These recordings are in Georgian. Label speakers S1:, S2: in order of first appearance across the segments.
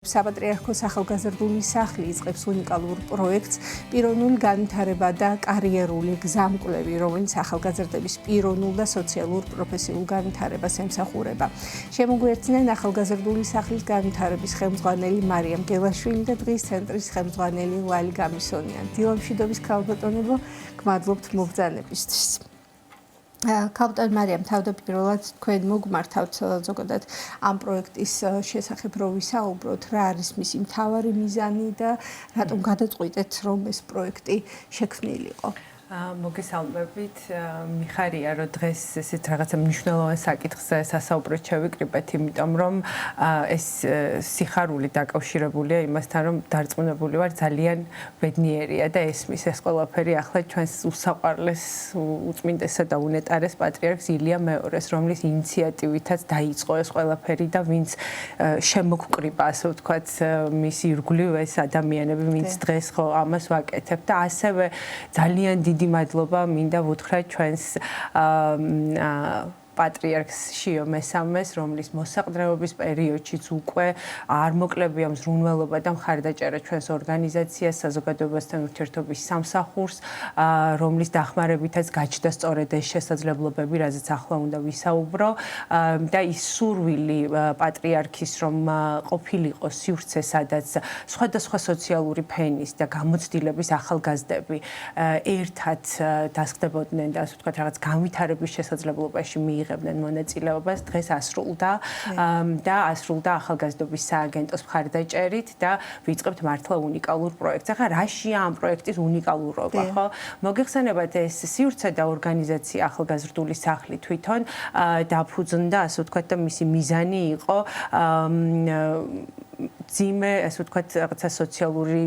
S1: საპატრიარქოს ახალგაზრდული სახლი იწყებს უნიკალურ პროექტს პიროვნული განვითარება და კარიერული გზამკვლევი, რომელიც ახალგაზრდების პიროვნულ და სოციალურ პროფესიულ განვითარებას ემსახურება. შემოგვიერთდნენ ახალგაზრდული სახლის განვითარების ხელმძღვანელი მარიამ გელაშვილი და დღის ცენტრის ხელმძღვანელი ლალი გამისონიანი. დილამშვიდობის ქალბატონებო, გმადლობთ მობრძანებისთვის. ქალბატონ მარიამ, თავდაპირველად თქვენ მოგმართავთ ზოგადად ამ პროექტის შესახებ რო ვისაუბროთ, რა არის მისი მთავარი მიზანი და რატომ გადაწყვიტეთ რომ ეს პროექტი შექმნილიყო?
S2: მოგესალმებით, მიხარია რომ დღეს ესეთ რაღაცა მნიშვნელოვან საკითხზე სასაუბროდ შევიკრიბეთ, იმიტომ რომ ეს სიხარული დაკავშირებულია იმასთან, რომ დარწმუნებული ვარ ძალიან ბედნიერია და ესმის ეს ყველაფერი ახლა ჩვენს უსაყვარლეს, უწმინდესა და უნეტარეს პატრიარქს ილია მეორეს, რომლის ინიციატივითაც დაიწყო ეს ყველაფერი და ვინც შემოგკრიბა, ასე ვთქვათ, მის ირგვლივ ეს ადამიანები, ვინც დღეს ხო ამას ვაკეთებ და ასევე ძალიან დიდი მადლობა მინდა ვუთხრა ჩვენს პატრიარქს შიო მესამეს, რომლის მოსაყდრეობის პერიოდშიც უკვე არ მოკლებია მზრუნველობა და მხარდაჭერა ჩვენს ორგანიზაციას, საზოგადოებასთან ურთიერთობის სამსახურს, რომლის დახმარებითაც გაჩნდა სწორედ ეს შესაძლებლობები, რაზეც ახლა უნდა ვისაუბრო და ის სურვილი პატრიარქის, რომ ყოფილიყო სივრცე, სადაც სხვადასხვა სოციალური ფენის და გამოცდილების ახალგაზრდები ერთად დასხდებოდნენ და ასე ვთქვათ, რაღაც განვითარების შესაძლებლობაში მიიღებდნენ მონაწილეობას, დღეს ასრულდა და ასრულდა ახალგაზრდობის სააგენტოს მხარდაჭერით და ვიწყებთ მართლა უნიკალურ პროექტს. ახლა რაშია ამ პროექტის უნიკალურობა, ხო? მოგეხსენებათ, ეს სივრცე და ორგანიზაცია ახალგაზრდული სახლი თვითონ დაფუძნდა, ასე ვთქვათ, და მისი მიზანი იყო ძიმე, ასე ვთქვათ, რაღაცა სოციალური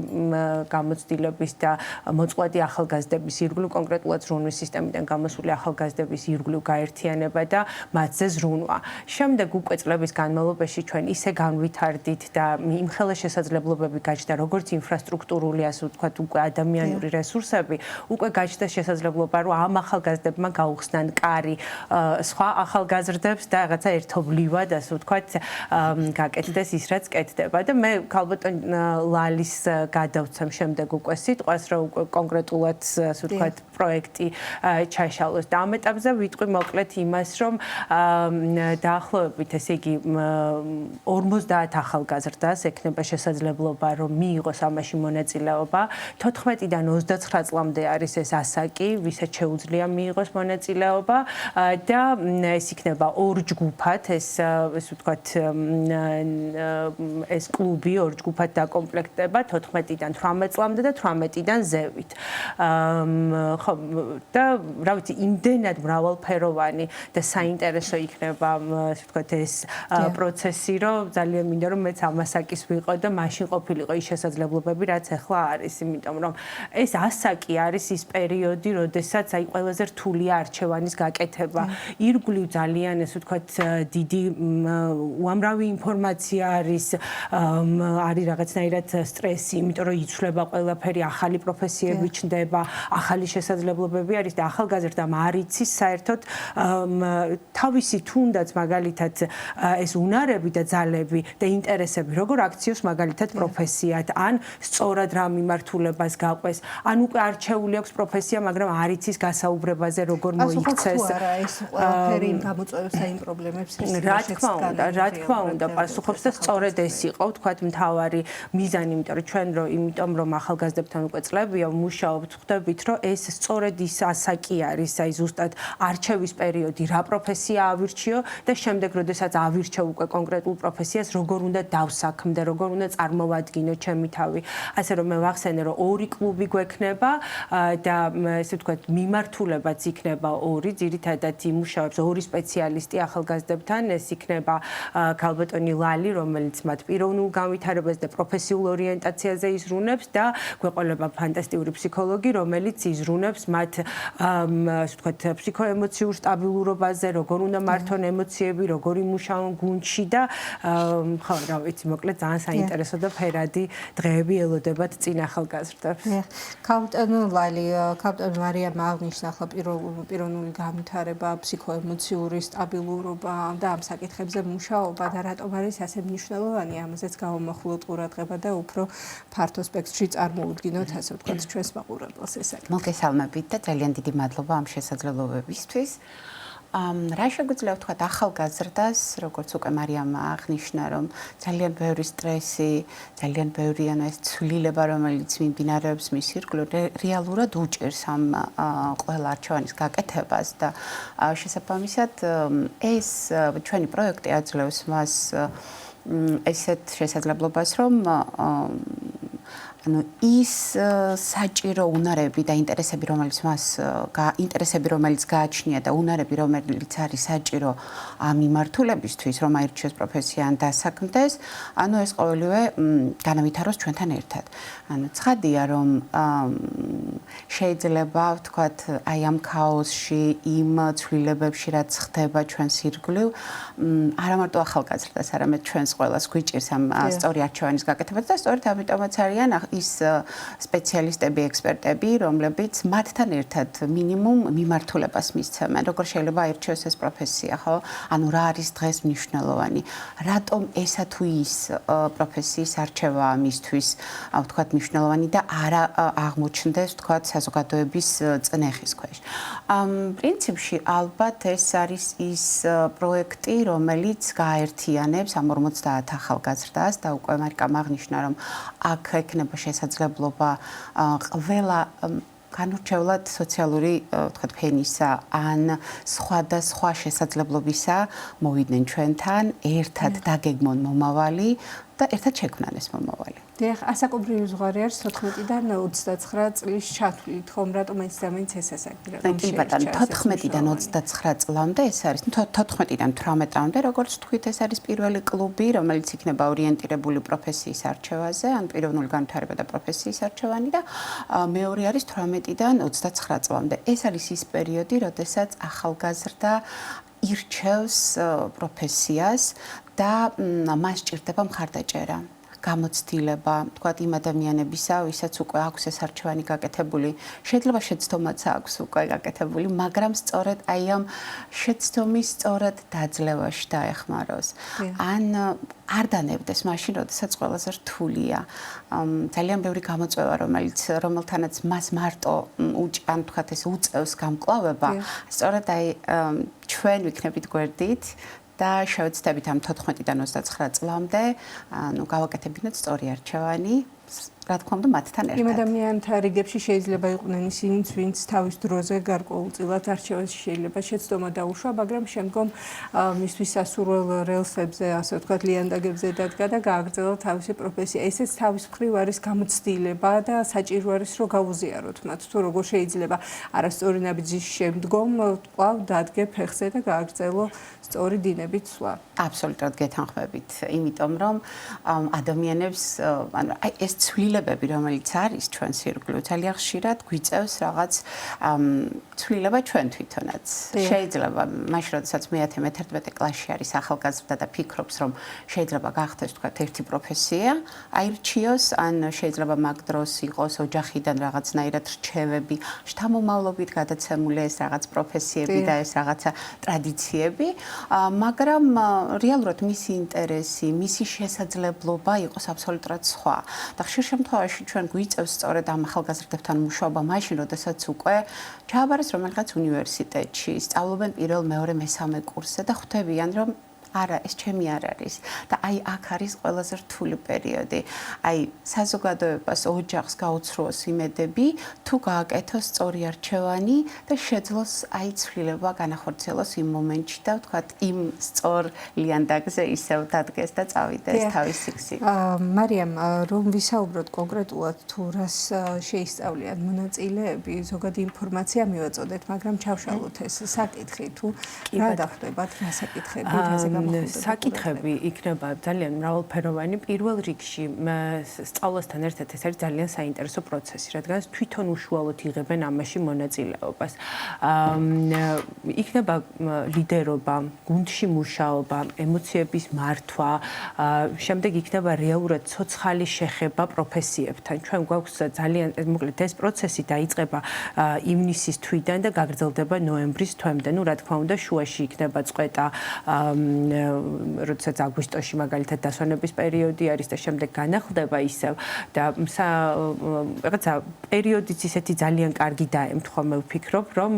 S2: გამოცდილების და მოწყვეტი ახალგაზრდების ირგვლივ, კონკრეტულად ზრუნვის სისტემიდან გამოსული ახალგაზრდების ირგვლივ გაერთიანება და მათზე ზრუნვა. შემდეგ უკვე წლების განმავლობაში ჩვენ ისე განვითარდით და იმხელა შესაძლებლობები გაჩნდა, როგორც ინფრასტრუქტურული, ასე ვთქვათ, უკვე ადამიანური რესურსები, უკვე გაჩნდა შესაძლებლობა, რომ ამ ახალგაზრდებმა გაუხსნან კარი სხვა ახალგაზრდებს და რაღაცა ერთობლივად, ასე ვთქვათ, გაკეთდეს ის, რაც კეთდება. და მე ქალბატონ ლალის გადავცემ შემდეგ უკვე სიტყვას, რომ უკვე კონკრეტულად, ასე ვთქვათ, პროექტი ჩაშალოს და ამ ეტაპზე ვიტყვი მოკლედ იმას, რომ დაახლოებით, ესე იგი 50 ახალგაზრდას ექნება შესაძლებლობა, რომ მიიღოს ამაში მონაწილეობა. 14-დან 29 წლამდე არის ეს ასაკი, ვისაც შეუძლია მიიღოს მონაწილეობა და ეს იქნება ორ ჯგუფად, ესე ვთქვათ, ეს კლუბი ორ ჯგუფად დაკომპლექტდება 14-დან 18 წლამდე და 18-დან ზევით. ხო, და რა ვიცი, იმდენად მრავალფეროვანი და საინტერესო იქნება, ასე ვთქვათ, ეს პროცესი, რომ ძალიან მინდა რომ მეც ამასაკის ვიყო და მაშინ ყოფილიყო ის შესაძლებლობები, რაც ახლა არის, იმიტომ რომ ეს ასაკი არის ის პერიოდი, როდესაც აი ყველაზე რთულია არჩევანის გაკეთება. ირგვლივ ძალიან, ასე ვთქვათ, დიდი უამრავი ინფორმაცია არის რაღაცნაირად სტრესი, იმიტომ რომ იცვლება ყველაფერი, ახალი პროფესიები ჩნდება, ახალი შესაძლებლობები არის და ახალგაზრდამ არ იცის საერთოდ თავისი თუნდაც მაგალითად ეს უნარები და ძალები და ინტერესები როგორ აქციოს მაგალითად პროფესიად, ან სწორად რა მიმართულებას გაყვეს, ან უკვე არჩეული აქვს პროფესია, მაგრამ არ იცის გასაუბრებაზე როგორ მოიქცეს.
S1: პასუხობს თუ არა ეს ყველაფერი იმ გამოწვევებს და იმ პრობლემებს,
S2: რა თქმა უნდა, პასუხობს და სწორედ ეს იყო, ვთქვათ, მთავარი მიზანი, იმიტომ რომ ახალგაზრდებთან უკვე წლებია ვმუშაობთ, ხვდებით, რომ ეს სწორედ ის ასაკი არის, აი ზუსტად არჩევის პერიოდი, რა პროფესია ავირჩიო და შემდეგ, როდესაც ავირჩევ უკვე კონკრეტულ პროფესიას, როგორ უნდა დავსაქმდე, როგორ უნდა წარმოვადგინო ჩემი თავი. ასე რომ მე ვახსენე, რომ ორი კლუბი გვექნება და ესე ვთქვათ, მიმართულებაც იქნება ორი, ძირითადად იმუშავებს ორი სპეციალისტი ახალგაზრდებთან, ეს იქნება ქალბატონი ლალი, რომელიც მათ პიროვნულ განვითარებას და პროფესიულ ორიენტაციაზე იზრუნებს და გვეყოლება ფანტასტიკური ფსიქოლოგი, რომელიც იზრუნებს მიღწევებს მათ ასე ვთქვათ ფსიქოემოციურ სტაბილურობაზე, როგორ უნდა მართონ ემოციები, როგორ იმუშაონ გუნდში და ხო, რა ვიცი, მოკლედ ძალიან საინტერესო და ფერადი დღეები ელოდებათ წინ ახალგაზრდებს.
S1: კაპიტანი ლალი, კაპიტანი მარიამ აღნიშნა ახლა პიროვნული განვითარება, ფსიქოემოციური სტაბილურობა და ამ საკითხებზე მუშაობა და რატომ არის ასე მნიშვნელოვანი, ამაზეც გავამახვილოთ ყურადღება და უფრო ფართო სპექტრში წარმოუდგინოთ, ასე ვთქვათ, ჩვენს მაყურებელს ეს საკითხი.
S3: მოგესალმებით და ძალიან დიდი მადლობა ამ შესაძლებლობებისთვის. რა შეგვიძლია ვთქვათ ახალგაზრდას, როგორც უკვე მარიამ აღნიშნა, რომ ძალიან ბევრი სტრესი, ძალიან ბევრი ეს ცვლილება, რომელიც მიმდინარეობს მის ირგვლივ, რეალურად უჭერს ამ ყველა არჩევანის გაკეთებას და შესაბამისად ეს ჩვენი პროექტი აძლევს მას ესეთ შესაძლებლობას, რომ ის საჭირო უნარები და ინტერესები, რომელიც გააჩნია და უნარები, რომელიც არის საჭირო ამ მიმართულებისთვის, რომ აირჩიოს პროფესია ან დასაქმდეს, ეს ყოველივე განავითაროს ჩვენთან ერთად. ცხადია, რომ შეიძლება ვთქვათ, აი ამ ქაოსში, იმ ცვლილებებში, რაც ხდება ჩვენს ირგვლივ, არა მარტო ახალგაზრდას, არამედ ჩვენს ყველას გვიჭირს ამ სწორი არჩევანის გაკეთებას და სწორედ ამიტომაც არიან ის სპეციალისტები, ექსპერტები, რომლებიც მათთან ერთად მინიმუმ მიმართულებას მისცემენ, როგორ შეიძლება აირჩიოს ეს პროფესია, ხო? რა არის დღეს მნიშვნელოვანი? რატომ ესა თუ ის პროფესიის არჩევა მისთვის, ვთქვათ, მნიშვნელოვანი და არა აღმოჩნდეს, ვთქვათ, საზოგადოების წნეხის ქვეშ. პრინციპში ალბათ ეს არის ის პროექტი, რომელიც გააერთიანებს ამ 50 ახალგაზრდას და უკვე მარკამ აღნიშნა, რომ აქ ექნება შესაძლებლობა ყველა განურჩევლად სოციალური ვთქვათ ფენისა ან სხვა შესაძლებლობისა მოვიდნენ ჩვენთან, ერთად დაგეგმონ მომავალი და ერთად შექმნან ეს მომავალი.
S1: დიახ, ასაკობრივი ზღვარი არის 14-დან 29 წლის ჩათვლით, ხომ რატომ ეს ზამენიც ეს ასაკი?
S3: კი ბატონო, 14-დან 29 წლამდე ეს არის, 14-დან 18 წლამდე, როგორც თქვით, ეს არის პირველი კლუბი, რომელიც იქნება ორიენტირებული პროფესიის არჩევაზე, ან პიროვნული განვითარება და პროფესიის არჩევანი და მეორე არის 18-დან 29 წლამდე. ეს არის ის პერიოდი, როდესაც ახალგაზრდა ირჩევს პროფესიას და მას სჭირდება მხარდაჭერა. გამოცდილება, თქვათ იმ ადამიანებისა, ვისაც უკვე აქვს ეს არჩევანი გაკეთებული, შეიძლება შეცდომაც აქვს უკვე გაკეთებული, მაგრამ სწორედ აი ამ შეცდომის სწორად დაძლევაში დაეხმაროს. ან არ დანებდეს მაშინ, როდესაც ყველაზე რთულია. ძალიან ბევრი გამოწვევა, რომელთანაც მას მარტო ან თქვათ ეს უწევს გამკლავება, სწორედ აი ჩვენ ვიქნებით გვერდით და შევეცდებით ამ 14-დან 29 წლამდე, გავაკეთებინოთ სწორი არჩევანი, რა თქმა უნდა, მათთან ერთად.
S1: იმ ადამიანთა რიგებში შეიძლება იყვნენ ისინიც, ვინც თავის დროზე გარკვეულწილად არჩევანში შეიძლება შეცდომა დაუშვა, მაგრამ შემდგომ მისთვის სასურველ რელსებზე, ასე ვთქვათ, ლიანდაგებზე დადგა და გააგრძელა თავისი პროფესია. ესეც თავის მხრივ არის გამოცდილება და საჭირო არის, რომ გაუზიაროთ მათ, თუ როგორ შეიძლება არასწორი ნაბიჯის შემდგომ კვლავ დადგე ფეხზე და გააგრძელო სწორი დინებით სვლა.
S3: აბსოლუტურად გეთანხმებით, იმიტომ რომ ადამიანებს, აი ეს ცვლილებები, რომელიც არის ჩვენს ირგვლივ, ძალიან ხშირად გვიწევს რაღაც ცვლილება ჩვენ თვითონაც. შეიძლება მაშინ, როდესაც მე-11 კლასში არის ახალგაზრდა და ფიქრობს, რომ შეიძლება გახდეს, თქვათ, ერთი პროფესია, აირჩიოს, ან შეიძლება მაგ დროს იყოს ოჯახიდან რაღაცნაირად რჩევები, შთამომავლობით გადაცემული ეს რაღაც პროფესიები და ეს რაღაცა ტრადიციები, მაგრამ რეალურად მისი ინტერესი, მისი შესაძლებლობა იყოს აბსოლუტურად სხვა. და ხშირ შემთხვევაში ჩვენ გვიწევს სწორედ ამ ახალგაზრდებთან მუშაობა მაშინ, როდესაც უკვე ჩააბარეს რომელიღაც უნივერსიტეტში, სწავლობენ პირველ, მეორე, მესამე კურსზე და ხვდებიან, რომ არა, ეს ჩემი არ არის და აი აქ არის ყველაზე რთული პერიოდი. აი საზოგადოებას, ოჯახს გაუცრუოს იმედები, თუ გააკეთოს სწორი არჩევანი და შეძლოს აი ცვლილება განახორციელოს იმ მომენტში და ვთქვათ იმ სწორ ლიანდაგზე ისევ დადგეს და წავიდეს თავის სიქსი.
S1: მარიამ, რომ ვისაუბროთ კონკრეტულად თუ რას შეისწავლიან მონაწილეები, ზოგადი ინფორმაცია მივაწოდეთ, მაგრამ ჩავშალოთ ეს საკითხი თუ რა დახვდებათ, რა საკითხები, რაზე
S2: საკითხები იქნება ძალიან მრავალფეროვანი. პირველ რიგში სწავლასთან ერთად ეს არის ძალიან საინტერესო პროცესი, რადგან თვითონ უშუალოდ იღებენ ამაში მონაწილეობას. იქნება ლიდერობა, გუნდში მუშაობა, ემოციების მართვა, შემდეგ იქნება რეალურად ცოცხალი შეხება პროფესიებთან. ჩვენ გვაქვს ძალიან მოკლედ ეს პროცესი დაიწყება ივნისის თვიდან და გაგრძელდება ნოემბრის თვემდე. ნუ რა თქმა უნდა, შუაში იქნება წყვეტა, როდესაც აგვისტოში მაგალითად დასვენების პერიოდი არის და შემდეგ განახლდება ისევ და რაღაცა პერიოდიც ისეთი ძალიან კარგი დაემთხვა, მე ვფიქრობ, რომ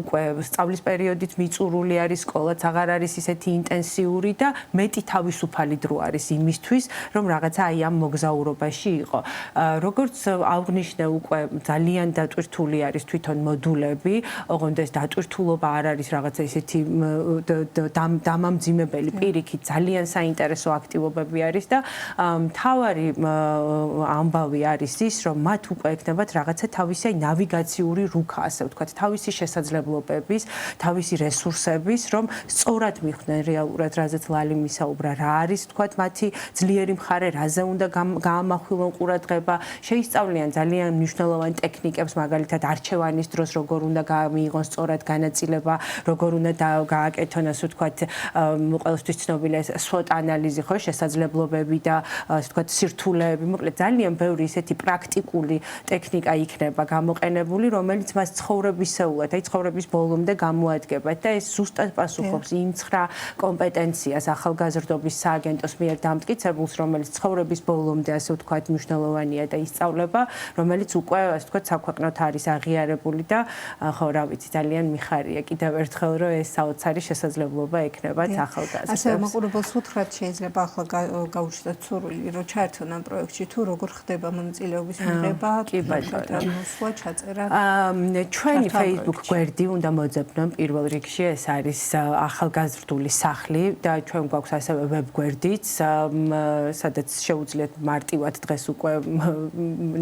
S2: უკვე სწავლის პერიოდით მიწურული არის, სკოლაც აღარ არის ისეთი ინტენსიური და მეტი თავისუფალი დრო არის იმისთვის, რომ რაღაცა აი ამ მოგზაურობაში იყო. როგორც აღვნიშნე, უკვე ძალიან დატვირთული არის თვითონ მოდულები, ოღონდ ეს დატვირთულობა არ არის რაღაცა ისეთი დამამძიმებელი, პირიქით ძალიან საინტერესო აქტივობები არის და მთავარი ამბავი არის ის, რომ მათ უკვე ექნებათ რაღაცა თავისი ნავიგაციური რუქა, ასე ვთქვათ, თავისი შესაძლებლობების, თავისი რესურსების, რომ სწორად მიხვდნენ რეალურად, რაზეც ლალი მისაუბრა, რა არის, ვთქვათ, მათი ძლიერი მხარე, რაზე უნდა გაამახვილონ ყურადღება, შეისწავლიან ძალიან მნიშვნელოვან ტექნიკებს, მაგალითად არჩევანის დროს როგორ უნდა მიიღონ სწორად განაწილება, როგორ უნდა გააკეთონ, ასე ვთქვათ, ყველასთვის ცნობილი SWOT ანალიზი, ხო, შესაძლებლობები და ასე ვთქვათ, სირთულეები, მოკლედ ძალიან ბევრი ისეთი პრაქტიკული ტექნიკა იქნება გამოყენებული, რომელიც მას ცხოვრებისეულად, აი ცხოვრების ბოლომდე გამოადგება და ეს ზუსტად პასუხობს იმ 9 კომპეტენციას ახალგაზრდობის სააგენტოს მიერ დამტკიცებულს, რომელიც ცხოვრების ბოლომდე, ასე ვთქვათ, მნიშვნელოვანია და ისწავლება, რომელიც უკვე, ასე ვთქვათ, საქვეყნოდ არის აღიარებული და ხო, რა ვიცი, ძალიან მიხარია კიდევ ერთხელ, რომ ეს საოცარი შესაძლებლობა ექნებათ ახალგაზრდებს.
S1: ასე მაყურებელს უთხრათ შეიძლება ახლა გაუჩნდათ სურვილი, რომ ჩაერთონ ამ პროექტში თუ როგორ ხდება მონაწილეობის მიღება,
S2: კი ბატონო.
S1: მოსვლა, ჩაწერა.
S2: ჩვენი Facebook გვერდი უნდა მოძებნონ პირველ რიგში, ეს არის ახალგაზრდული სახლი და ჩვენ გვაქვს ასევე ვებ გვერდიც, სადაც შეუძლიათ მარტივად დღეს უკვე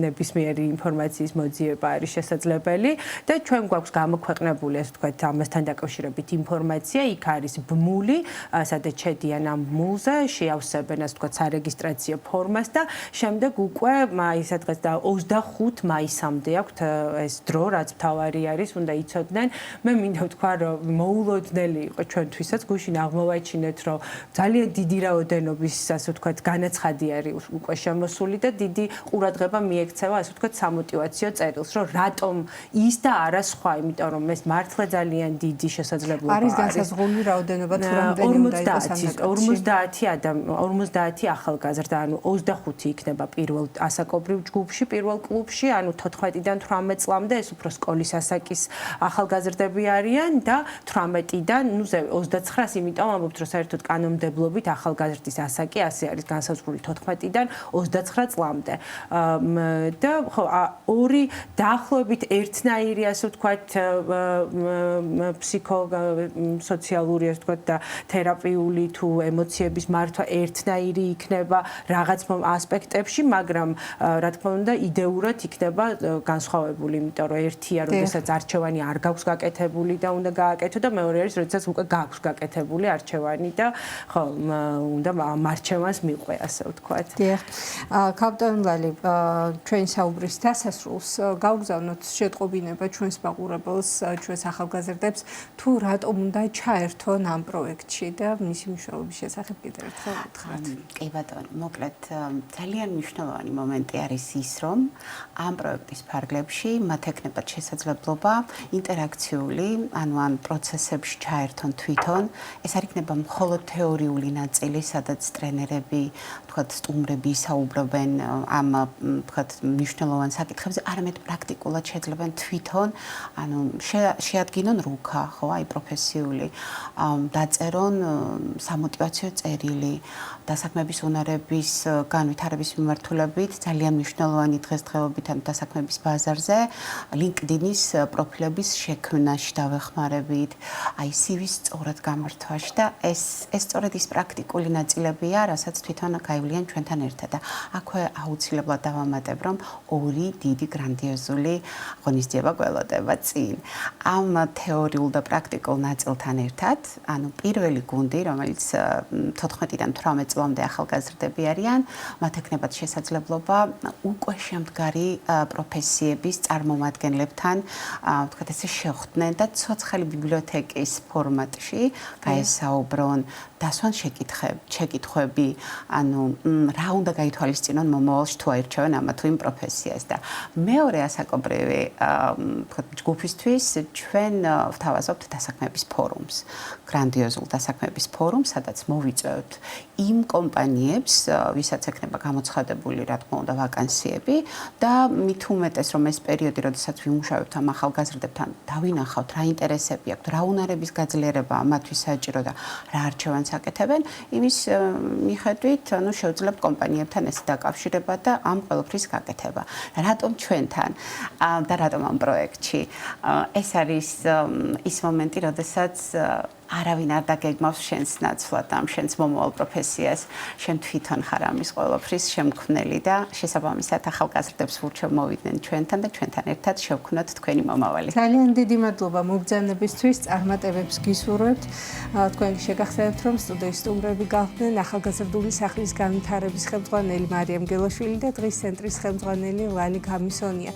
S2: ნებისმიერი ინფორმაციის მოძიება არის შესაძლებელი და ჩვენ გვაქვს გამოქვეყნებული, ასე ვთქვათ, ამასთან დაკავშირებით ინფორმაცია, იქ არის ბმული, სადაც შედიან ამ ბმულზე, შეავსებენ, ასე ვთქვათ, სარეგისტრაციო ფორმას და შემდეგ უკვე მაისა დღეს და 25 მაისამდე აქვთ ეს დრო, რაც მთავარი არის, უნდა იცოდნენ. მე მინდა ვთქვა, რომ მოულოდნელი იყო ჩვენთვისაც, გუშინ აღმოვაჩინეთ, რომ ძალიან დიდი რაოდენობის, ასე ვთქვათ, განაცხადი არის უკვე შემოსული და დიდი ყურადღება მიექცევა, ასე ვთქვათ, სამოტივაციო წერილს, რომ რატომ ის და არა სხვა, იმიტომ რომ ეს მართლა ძალიან დიდი შესაძლებლობა
S1: არის განსაზღვრული რაოდენობა თუ რამდენი უნდა იყოს ამ
S2: 50 ახალგაზრდა, ანუ 25 იქნება პირველ ასაკობრივ ჯგუფში, პირველ კლუბში, ანუ 14-დან 18 წლამდე ეს უფრო სკოლის ასაკის ახალგაზრდები არიან და 18-დან, ნუ 29-ს, იმიტომ ამბობთ, რომ საერთოდ კანონმდებლობით ახალგაზრდის ასაკი ასე არის განსაზღვრული 14-დან 29 წლამდე. და ხო, ორი დაახლოებით ერთნაირი, ასე ვთქვათ, ფსიქოსოციალური, ასე ვთქვათ, და თერაპიული თუ ემოციების მართვა ერთნაირი იქნება რაღაც ასპექტებში, მაგრამ რა თქმა უნდა, იდეურად იქნება განსხვავებული, იმიტომ რომ ერთია, როდესაც არჩევანი არ გაქვს გაკეთებული და უნდა გააკეთო და მეორე არის, როდესაც უკვე გაქვს გაკეთებული არჩევანი და ხო, უნდა მარჩევანს მიყვე, ასე ვთქვათ.
S1: დიახ. კაპიტან ლალი, ჩვენ საუბრის დასასრულს გავგზავნოთ შეტყობინება ჩვენს მაყურებელს, ჩვენს ახალგაზრდებს, თუ რატომ უნდა ჩაერთონ ამ პროექტში და მისი მნიშვნელობის შესახებ კიდევ ერთხელ უთხრათ.
S3: კი ბატონო, მოკლედ ძალიან მნიშვნელოვანი მომენტი არის ის, რომ ამ პროექტის ფარგლებში მათ ექნებათ შესაძლებლობა ინტერაქციული, ანუ ამ პროცესებში ჩაერთონ თვითონ. ეს არ იქნება მხოლოდ თეორიული ნაწილი, სადაც ტრენერები, თქვათ, სტუმრები ისაუბრებენ ამ, თქვათ, მნიშვნელოვან საკითხებზე, არამედ პრაქტიკულად შეძლებენ თვითონ, ანუ შეადგინონ რუქა, ხო, აი პროფესიული, დაწერონ სამოტივაციო წერილი, დასაქმების უნარების განვითარების მიმართულებით, ძალიან მნიშვნელოვანი დღესდღეობით ამ დასაქმების ბაზარზე, LinkedIn-ის პროფილების შექმნაში დავეხმარებით, აი CV-ს სწორად გამართვაში და ეს სწორედ ის პრაქტიკული ნაწილებია, რასაც თვითონ გაივლიან ჩვენთან ერთად და აქვე აუცილებლად დავამატებ, რომ ორი დიდი გრანდიოზული ღონისძიება გველოდება წინ. ამ თეორიულ და პრაქტიკულ ნაწილთან ერთად, ანუ პირველი გუნდი, რომელიც 14-დან 18 წლამდე ახალგაზრდები არიან, მათ ექნებათ შესაძლებლობა უკვე შემდგარი პროფესიების წარმომადგენლებთან, ვთქვათ ესე, შეხვდნენ და ცოცხალი ბიბლიოთეკის ფორმატში გაესაუბრონ, დასვან შეკითხვები, ანუ რა უნდა გაითვალისწინონ მომავალში თუ აირჩევენ ამა თუ იმ პროფესიას და მეორე ასაკობრივი ჯგუფისთვის ჩვენ ვთავაზობთ დასაქმების ფორუმს, გრანდიოზულ დასაქმების ფორუმს, სადაც მოვიწვევთ იმ კომპანიებს, ვისაც ექნება გამოცხადებული, რა თქმა უნდა, ვაკანსიები და მით უმეტეს რომ ეს პერიოდი, როდესაც ვიმუშავებთ ამ ახალგაზრდებთან, დავინახავთ რა ინტერესები აქვთ, რა უნარების გაძლიერება მათთვის საჭირო და რა არჩევანს აკეთებენ, იმის მიხედვით, ანუ შევძლებთ კომპანიებთან ეს დაკავშირება და ამ ყველაფრის გაკეთება. რატომ ჩვენთან და რატომ ამ პროექტში? ეს არის ის მომენტი, როდესაც არავინ არ დაგეგმავს შენს ნაცვლად ამ შენს მომავალ პროფესიას, შენ თვითონ ხარ ამის ყველაფრის შემქმნელი და შესაბამისად ახალგაზრდებს ვურჩევ მოვიდნენ ჩვენთან და ჩვენთან ერთად შევქმნათ თქვენი მომავალი.
S1: ძალიან დიდი მადლობა მობრძანებისთვის, წარმატებებს გისურვებთ. თქვენ შეგახსენებთ, რომ სტუდიის სტუმრები გახდნენ ახალგაზრდული სახლის განვითარების ხელმძღვანელი მარიამ გელაშვილი და დღის ცენტრის ხელმძღვანელი ლალი გამისონია.